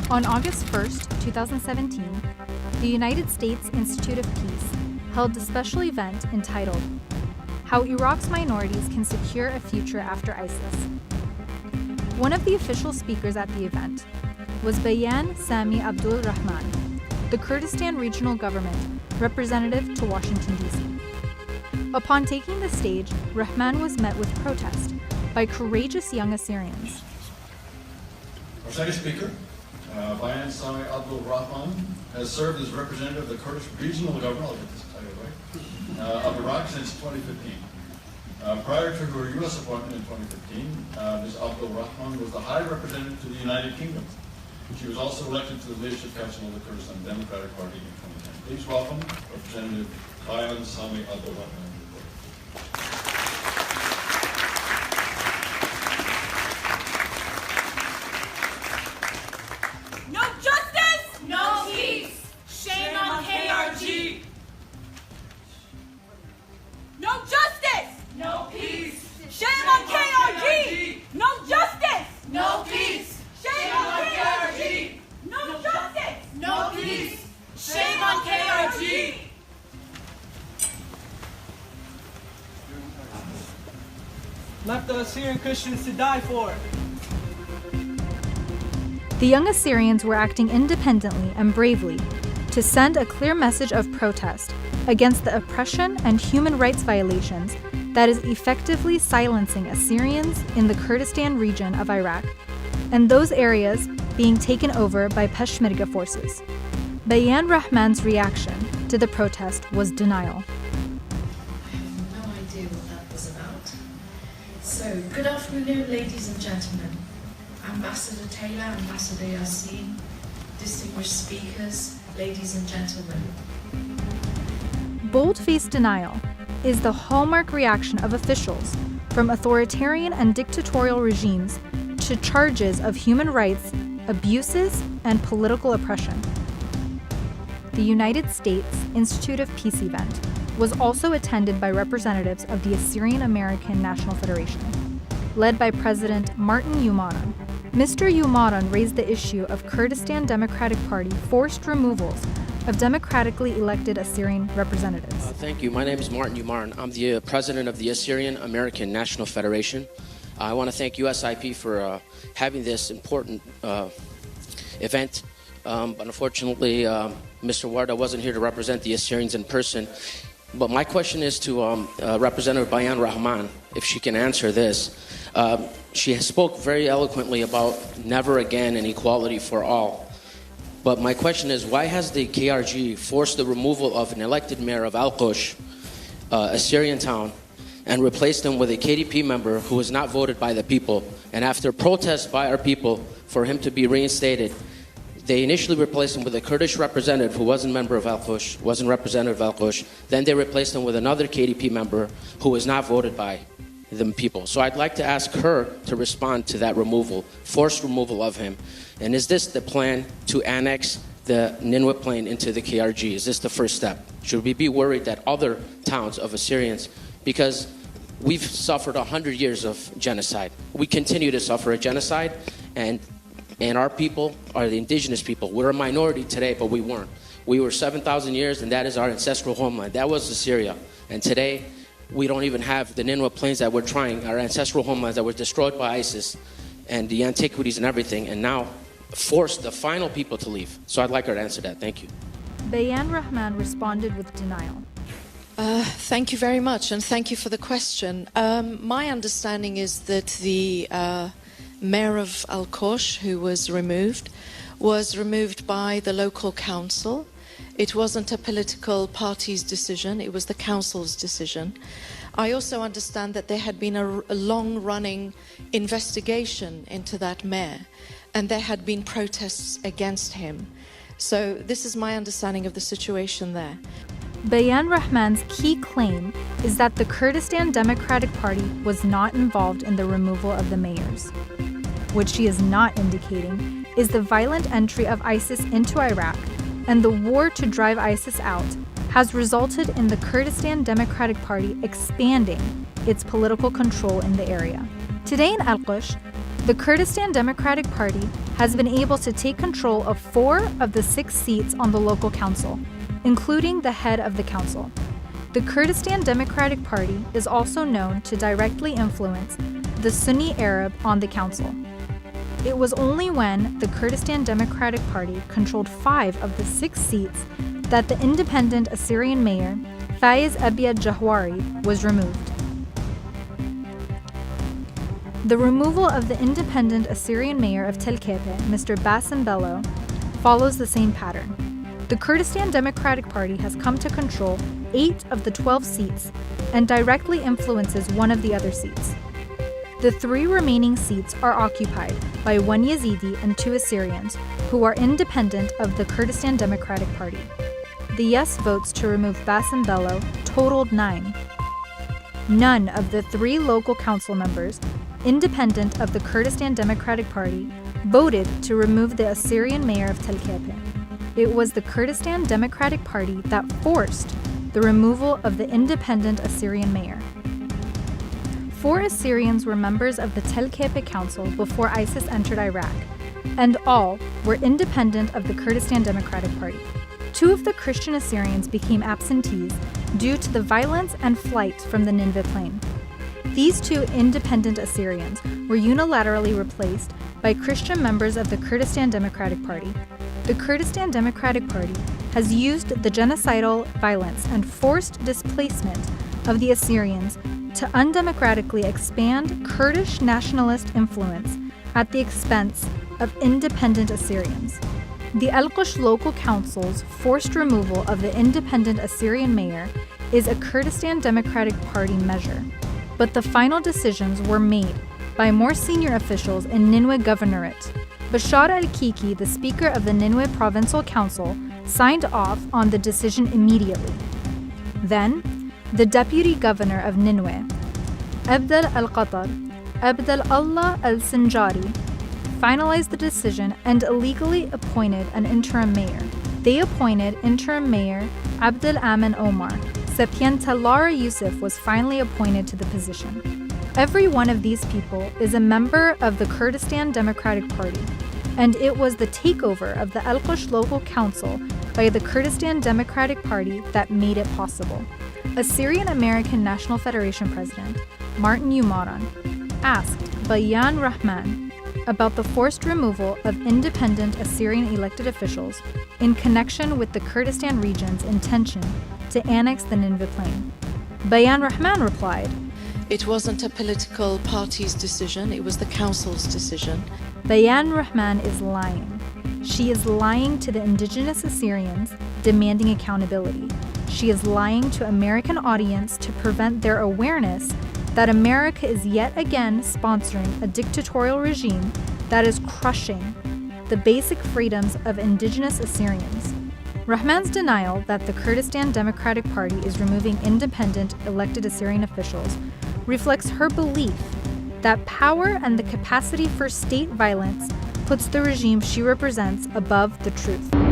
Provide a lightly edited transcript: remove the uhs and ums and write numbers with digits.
On August 1st, 2017, the United States Institute of Peace held a special event entitled How Iraq's Minorities Can Secure a Future After ISIS. One of the official speakers at the event was Bayan Rahman, the Kurdistan Regional Government representative to Washington, D.C. Upon taking the stage, Rahman was met with protest by courageous young Assyrians. Our second speaker, Bayan Rahman, has served as representative of the Kurdish Regional Government, I'll get this title right, of Iraq since 2015. Prior to her U.S. appointment in 2015, Ms. Rahman was the High Representative to the United Kingdom. She was also elected to the Leadership Council of the Kurdistan Democratic Party in 2010. Please welcome Representative Bayan Rahman. No justice, no peace. Shame on KRG. No justice, no peace. Shame on KRG. No justice, no peace. Shame on KRG. No justice, no peace. Shame on KRG. Left the Assyrian Christians to die for. The young Assyrians were acting independently and bravely to send a clear message of protest against the oppression and human rights violations that is effectively silencing Assyrians in the Kurdistan region of Iraq, and those areas being taken over by Peshmerga forces. Bayan Rahman's reaction to the protest was denial. I have no idea what that was about. So, good afternoon, ladies and gentlemen. Ambassador Taylor, Ambassador Yassin, distinguished speakers, ladies and gentlemen. Bold-faced denial is the hallmark reaction of officials from authoritarian and dictatorial regimes to charges of human rights abuses and political oppression. The United States Institute of Peace event was also attended by representatives of the Assyrian American National Federation, led by President Martin Umaran. Mr. Umaran raised the issue of Kurdistan Democratic Party forced removals of democratically elected Assyrian representatives. Thank you. My name is Martin Umaran. I'm the president of the Assyrian American National Federation. I want to thank USIP for having this important event. But unfortunately, Mr. Warda wasn't here to represent the Assyrians in person. But my question is to Representative Bayan Rahman, if she can answer this. She spoke very eloquently about never again and equality for all. But my question is, why has the KRG forced the removal of an elected mayor of Al-Qush, a Syrian town, and replaced him with a KDP member who was not voted by the people? And after protests by our people for him to be reinstated, they initially replaced him with a Kurdish representative who wasn't a member of Al-Qush, wasn't representative of Al-Qush. Then they replaced him with another KDP member who was not voted by the people. So I'd like to ask her to respond to that removal, forced removal of him. And is this the plan to annex the Nineveh Plain into the KRG? Is this the first step? Should we be worried that other towns of Assyrians, because we've suffered 100 years of genocide, we continue to suffer a genocide, and our people are the indigenous people. We're a minority today, but we weren't. We were 7,000 years, and that is our ancestral homeland. That was Assyria. And today, we don't even have the Nineveh Plains that we're trying, our ancestral homelands that were destroyed by ISIS, and the antiquities and everything, and now forced the final people to leave. So I'd like her to answer that. Thank you. Bayan Rahman responded with denial. Thank you very much, and thank you for the question. My understanding is that the mayor of Al-Qush, who was removed by the local council. It wasn't a political party's decision, it was the council's decision. I also understand that there had been a long-running investigation into that mayor, and there had been protests against him. So this is my understanding of the situation there. Bayan Rahman's key claim is that the Kurdistan Democratic Party was not involved in the removal of the mayors. What she is not indicating is the violent entry of ISIS into Iraq, and the war to drive ISIS out has resulted in the Kurdistan Democratic Party expanding its political control in the area. Today in Al-Qush, the Kurdistan Democratic Party has been able to take control of 4 of the 6 seats on the local council, including the head of the council. The Kurdistan Democratic Party is also known to directly influence the Sunni Arab on the council. It was only when the Kurdistan Democratic Party controlled 5 of the 6 seats that the independent Assyrian mayor, Faiz Abiad Jahwari, was removed. The removal of the independent Assyrian mayor of Tel Kepe, Mr. Bassem Bello, follows the same pattern. The Kurdistan Democratic Party has come to control 8 of the 12 seats and directly influences 1 of the other seats. The 3 remaining seats are occupied by 1 Yazidi and 2 Assyrians, who are independent of the Kurdistan Democratic Party. The yes votes to remove Bassem Bello totaled 9. None of the 3 local council members, independent of the Kurdistan Democratic Party, voted to remove the Assyrian mayor of Tel Kepe. It was the Kurdistan Democratic Party that forced the removal of the independent Assyrian mayor. 4 Assyrians were members of the Tel Kepe Council before ISIS entered Iraq, and all were independent of the Kurdistan Democratic Party. 2 of the Christian Assyrians became absentees due to the violence and flight from the Nineveh plain. These 2 independent Assyrians were unilaterally replaced by Christian members of the Kurdistan Democratic Party. The Kurdistan Democratic Party has used the genocidal violence and forced displacement of the Assyrians to undemocratically expand Kurdish nationalist influence at the expense of independent Assyrians. The Al-Qush local council's forced removal of the independent Assyrian mayor is a Kurdistan Democratic Party measure, but the final decisions were made by more senior officials in Nineveh Governorate. Bashar al-Kiki, the speaker of the Nineveh Provincial Council, signed off on the decision immediately. Then, the deputy governor of Nineveh, Abdel al-Qatar, Abdel Allah al-Sinjari, finalized the decision and illegally appointed an interim mayor. They appointed interim mayor Abdel Amin Omar. Sepien Talara Yusuf was finally appointed to the position. Every one of these people is a member of the Kurdistan Democratic Party, and it was the takeover of the Al-Qush local council by the Kurdistan Democratic Party that made it possible. Assyrian American National Federation President Martin Umaran asked Bayan Rahman about the forced removal of independent Assyrian elected officials in connection with the Kurdistan region's intention to annex the Nineveh plain. Bayan Rahman replied, It wasn't a political party's decision, it was the council's decision. Bayan Rahman is lying. She is lying to the indigenous Assyrians, demanding accountability. She is lying to American audience to prevent their awareness that America is yet again sponsoring a dictatorial regime that is crushing the basic freedoms of indigenous Assyrians. Rahman's denial that the Kurdistan Democratic Party is removing independent elected Assyrian officials reflects her belief that power and the capacity for state violence puts the regime she represents above the truth.